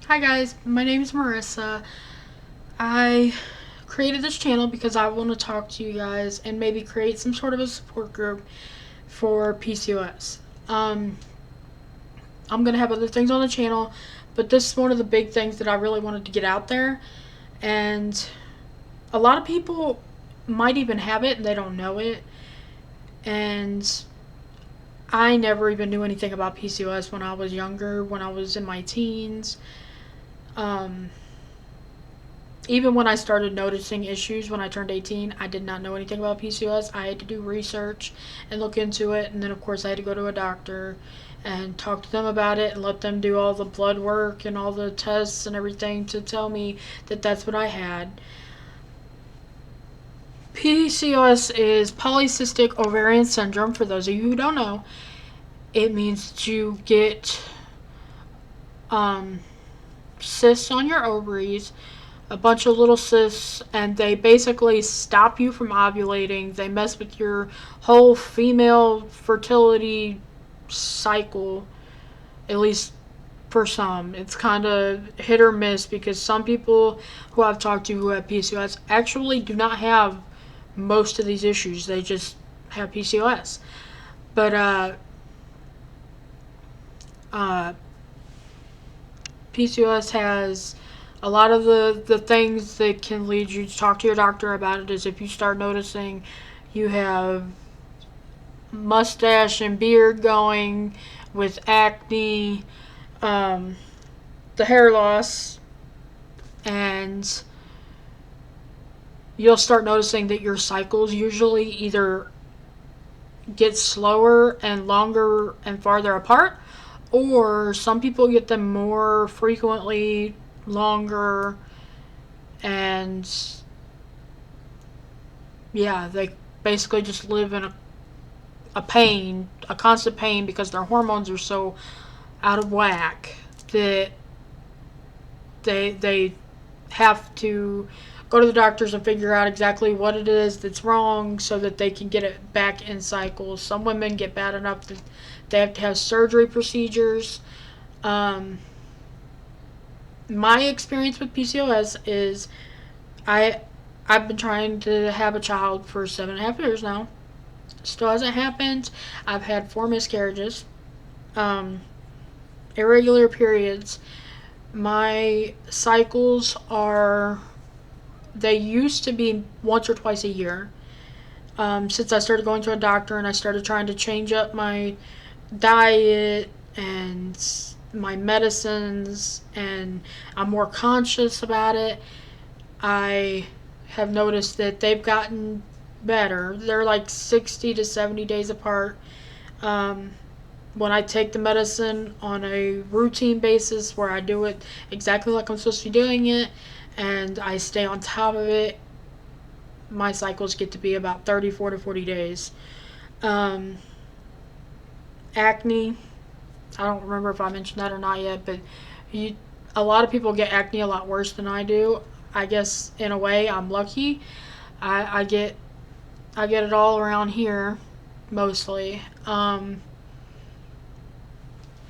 Hi guys, my name is Marissa. I created this channel because I want to talk to you guys and maybe create some sort of a support group for PCOS. I'm going to have other things on the channel, but this is one of the big things that I really wanted to get out there. And a lot of people might even have it and they don't know it. And I never even knew anything about PCOS when I was younger, when I was in my teens. Um, Even when I started noticing issues when I turned 18, I did not know anything about PCOS. I had to do research and look into it, and then of course I had to go to a doctor and talk to them about it and let them do all the blood work and all the tests and everything to tell me that that's what I had. PCOS is polycystic ovarian syndrome. For those of you who don't know, it means that you get um, cysts on your ovaries, a bunch of little cysts, and they basically stop you from ovulating. They mess with your whole female fertility cycle, at least for some. It's kind of hit or miss because some people who I've talked to who have PCOS actually do not have most of these issues. They just have PCOS. But uh, PCOS has a lot of the things that can lead you to talk to your doctor about it is if you start noticing you have mustache and beard going with acne, um, the hair loss, and you'll start noticing that your cycles usually either get slower and longer and farther apart, or some people get them more frequently, longer, and yeah, they basically just live in a pain, a constant pain because their hormones are so out of whack that they have to go to the doctors and figure out exactly what it is that's wrong so that they can get it back in cycles. Some women get bad enough that they have to have surgery procedures. Um, my experience with PCOS is I I've been trying to have a child for 7.5 years now. Still hasn't happened. I've had 4 miscarriages, um, irregular periods. My cycles are, they used to be once or twice a year. Since I started going to a doctor and I started trying to change up my diet and my medicines and I'm more conscious about it, I have noticed that they've gotten better. They're like 60 to 70 days apart. Um, when I take the medicine on a routine basis where I do it exactly like I'm supposed to be doing it and I stay on top of it, my cycles get to be about 34 to 40 days. Um, Acne, I don't remember if I mentioned that or not yet, but you, a lot of people get acne a lot worse than I do. I guess in a way I'm lucky. I get it all around here mostly.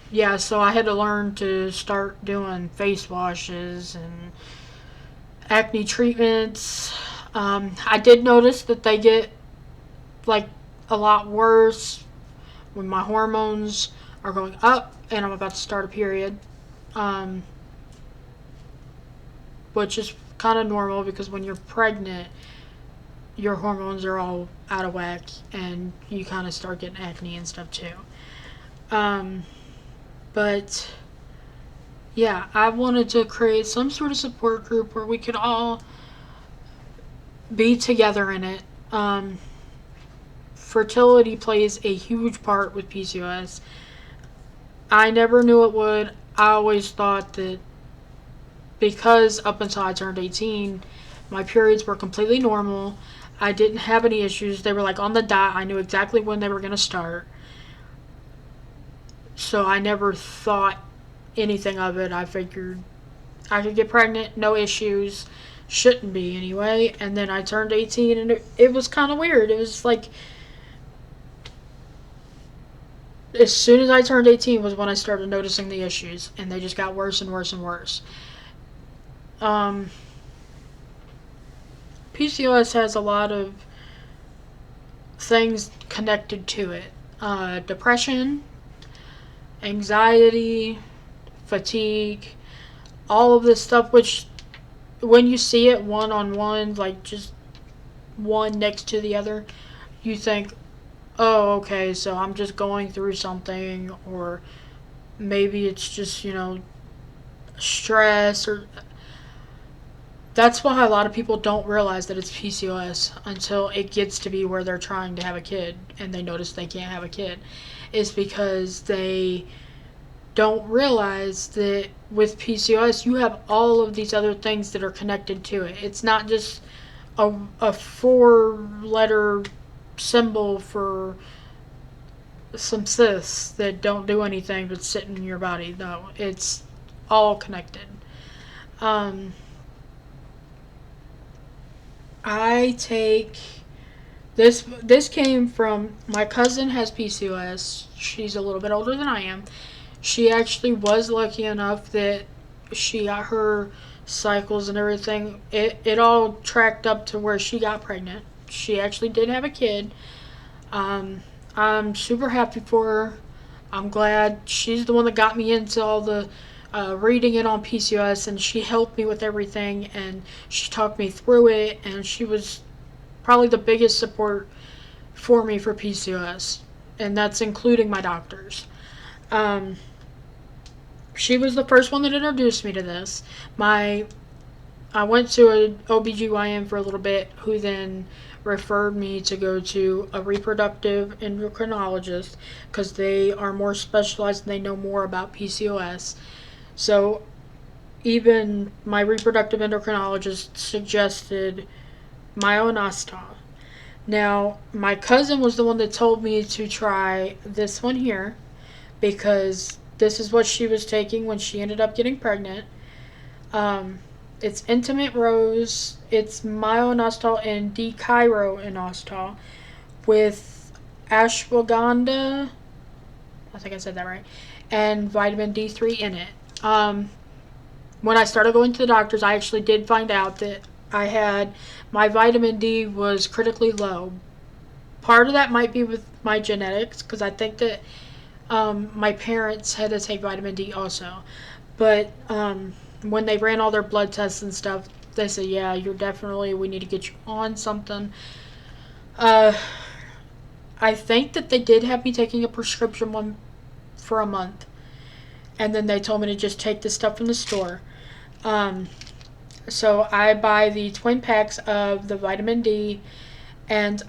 Yeah, so I had to learn to start doing face washes and acne treatments. I did notice that they get like a lot worse when my hormones are going up and I'm about to start a period, um, which is kind of normal because when you're pregnant, your hormones are all out of whack and you kind of start getting acne and stuff too. Um, but yeah, I wanted to create some sort of support group where we could all be together in it. Fertility plays a huge part with PCOS. I never knew it would. I always thought that because up until I turned 18, my periods were completely normal. I didn't have any issues. They were like on the dot. I knew exactly when they were going to start. So I never thought anything of it. I figured I could get pregnant, no issues. Shouldn't be anyway. And then I turned 18 and it was kind of weird. It was like as soon as I turned 18 was when I started noticing the issues, and they just got worse and worse and worse. Um, PCOS has a lot of things connected to it. Depression, anxiety, fatigue, all of this stuff, which when you see it one on one, like just one next to the other, you think, oh, okay, so I'm just going through something, or maybe it's just, stress, or that's why a lot of people don't realize that it's PCOS until it gets to be where they're trying to have a kid and they notice they can't have a kid. It's because they don't realize that with PCOS you have all of these other things that are connected to it. It's not just a four-letter symbol for some cysts that don't do anything but sit in your body. No, it's all connected. Um, I take this. This came from my cousin has PCOS. She's a little bit older than I am. She actually was lucky enough that she got her cycles and everything. It all tracked up to where she got pregnant. She actually did have a kid. I'm super happy for her. I'm glad she's the one that got me into all the reading it on PCOS, and she helped me with everything, and she talked me through it, and she was probably the biggest support for me for PCOS, and that's including my doctors. Um, she was the first one that introduced me to this. I went to an OBGYN for a little bit, who then referred me to go to a reproductive endocrinologist because they are more specialized and they know more about PCOS. So even my reproductive endocrinologist suggested myonostal. Now, my cousin was the one that told me to try this one here because this is what she was taking when she ended up getting pregnant. It's Intimate Rose, it's myonostal and dechironinostal with ashwagandha, I think I said that right, and vitamin D3 in it. When I started going to the doctors, I actually did find out that my vitamin D was critically low. Part of that might be with my genetics, because I think that my parents had to take vitamin D also. But when they ran all their blood tests and stuff, they said, yeah, we need to get you on something. I think that they did have me taking a prescription one for a month. And then they told me to just take the stuff from the store. So I buy the twin packs of the vitamin D, and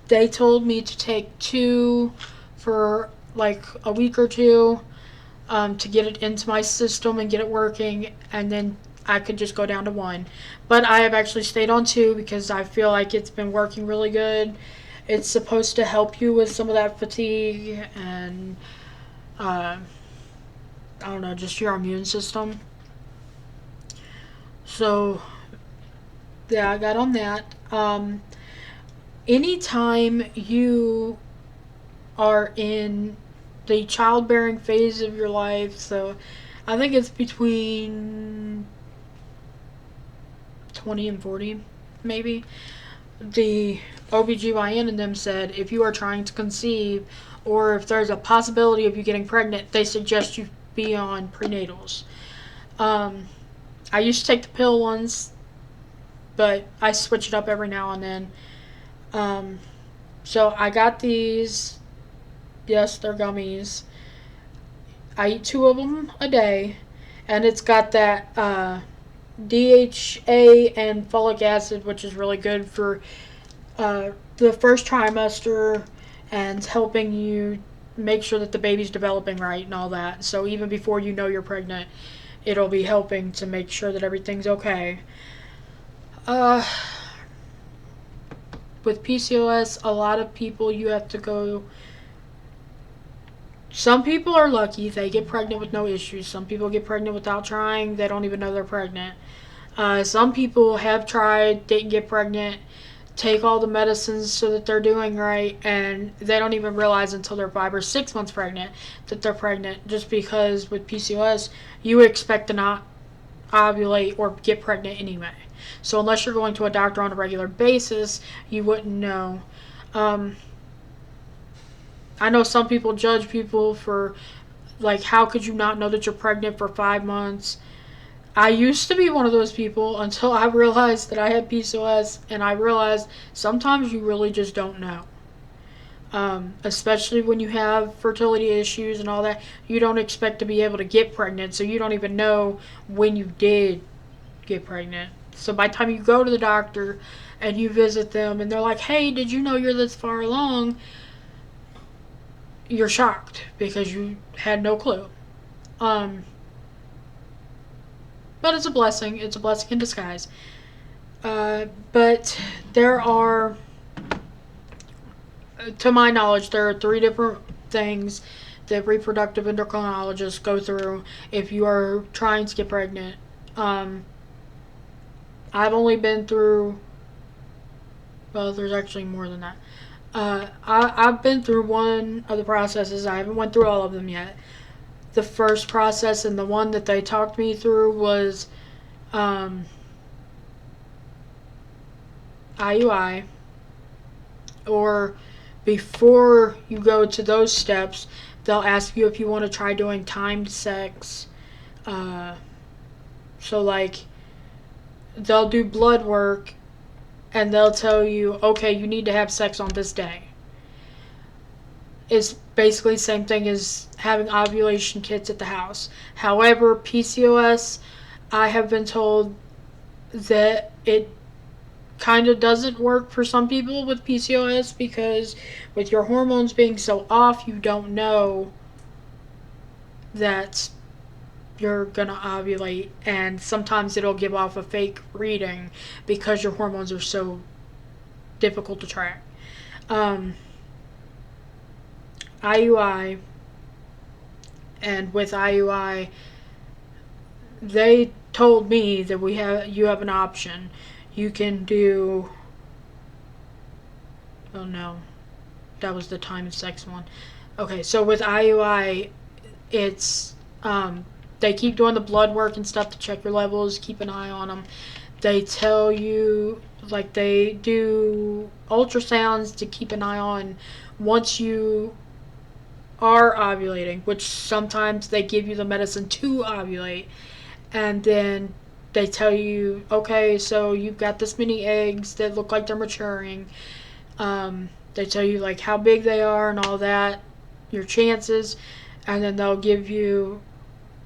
they told me to take 2 for like a week or 2 to get it into my system and get it working, and then I could just go down to 1. But I have actually stayed on 2 because I feel like it's been working really good. It's supposed to help you with some of that fatigue and I don't know, just your immune system. So, yeah, I got on that. Anytime you are in the childbearing phase of your life, so I think it's between 20 and 40, maybe, the OBGYN and them said if you are trying to conceive or if there's a possibility of you getting pregnant, they suggest you be on prenatals. I used to take the pill ones, but I switch it up every now and then. So I got these. Yes, they're gummies. I eat 2 of them a day, and it's got that DHA and folic acid, which is really good for the first trimester and helping you make sure that the baby's developing right and all that. So even before you know you're pregnant, it'll be helping to make sure that everything's okay. With PCOS, a lot of people you have to go. Some people are lucky, they get pregnant with no issues. Some people get pregnant without trying, they don't even know they're pregnant. Some people have tried, didn't get pregnant, take all the medicines so that they're doing right, and they don't even realize until they're 5 or 6 months pregnant that they're pregnant, just because with PCOS you expect to not ovulate or get pregnant anyway. So unless you're going to a doctor on a regular basis, you wouldn't know. I know some people judge people for, like, how could you not know that you're pregnant for 5 months? I used to be one of those people until I realized that I had PCOS, and I realized sometimes you really just don't know. Especially when you have fertility issues and all that, you don't expect to be able to get pregnant, so you don't even know when you did get pregnant. So by the time you go to the doctor and you visit them and they're like, hey, did you know you're this far along? You're shocked because you had no clue. But it's a blessing. It's a blessing in disguise. But there are, to my knowledge, there are 3 different things that reproductive endocrinologists go through if you are trying to get pregnant. I've only been through, well, there's actually more than that. I've been through one of the processes. I haven't went through all of them yet. The first process and the one that they talked me through was IUI, or before you go to those steps, they'll ask you if you want to try doing timed sex. So, like, they'll do blood work and they'll tell you, okay, you need to have sex on this day. It's basically the same thing as having ovulation kits at the house. However, PCOS, I have been told that it kind of doesn't work for some people with PCOS, because with your hormones being so off, you don't know that you're gonna ovulate, and sometimes it'll give off a fake reading because your hormones are so difficult to track. IUI, and with IUI, they told me that you have an option. You can do, oh no, that was the time sex one. Okay, so with IUI, it's they keep doing the blood work and stuff to check your levels, keep an eye on them. They tell you, like, they do ultrasounds to keep an eye on once you are ovulating, which sometimes they give you the medicine to ovulate, and then they tell you, okay, so you've got this many eggs that look like they're maturing. They tell you, like, how big they are and all that, your chances, and then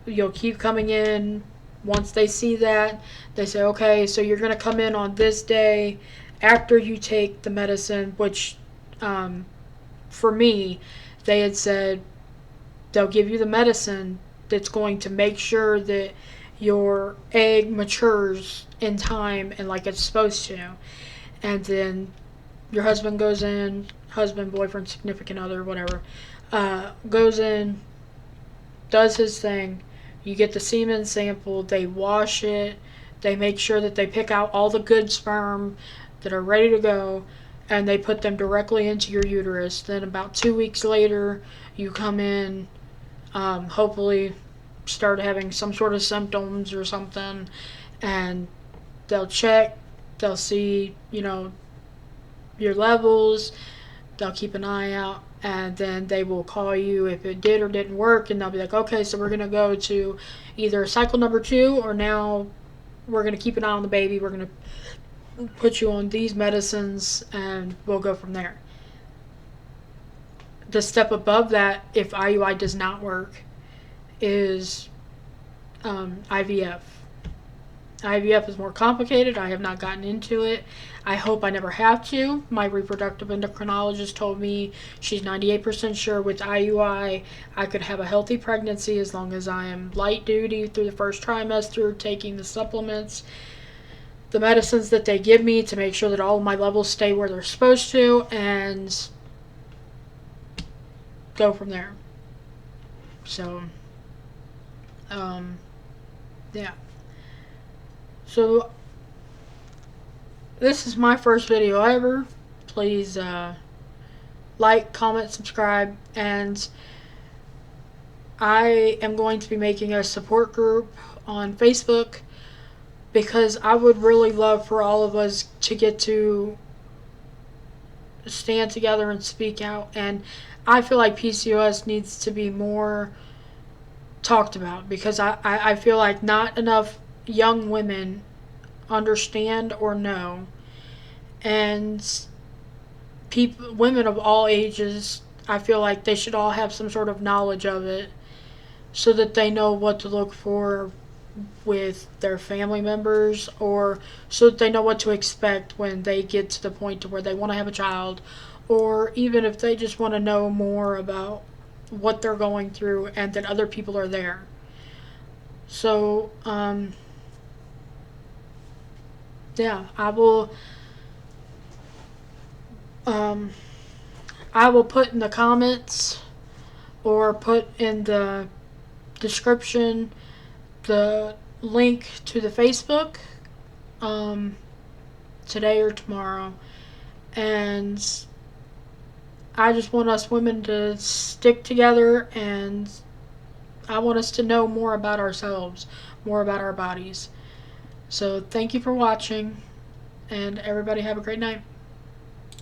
you'll keep coming in. Once they see that, they say, okay, so you're going to come in on this day after you take the medicine, which, for me, they had said they'll give you the medicine that's going to make sure that your egg matures in time and like it's supposed to. And then your husband goes in, boyfriend, significant other, whatever, goes in, does his thing. You get the semen sample, they wash it, they make sure that they pick out all the good sperm that are ready to go, and they put them directly into your uterus. Then about 2 weeks later, you come in, hopefully start having some sort of symptoms or something, and they'll check, they'll see, your levels, they'll keep an eye out, and then they will call you if it did or didn't work, and they'll be like, okay, so we're going to go to either cycle number 2, or now we're going to keep an eye on the baby, we're going to put you on these medicines, and we'll go from there. The step above that, if IUI does not work, is IVF. IVF is more complicated. I have not gotten into it. I hope I never have to. My reproductive endocrinologist told me she's 98% sure with IUI I could have a healthy pregnancy as long as I am light duty through the first trimester, taking the supplements, the medicines that they give me to make sure that all of my levels stay where they're supposed to, and go from there. So, yeah. So, this is my first video ever. Please like, comment, subscribe, and I am going to be making a support group on Facebook because I would really love for all of us to get to stand together and speak out. And I feel like PCOS needs to be more talked about because I feel like not enough young women understand or know. And women of all ages, I feel like they should all have some sort of knowledge of it so that they know what to look for with their family members, or so that they know what to expect when they get to the point to where they want to have a child, or even if they just want to know more about what they're going through and that other people are there. So yeah, um, I will put in the comments or put in the description the link to the Facebook today or tomorrow. And I just want us women to stick together, and I want us to know more about ourselves, more about our bodies. So thank you for watching, and everybody have a great night.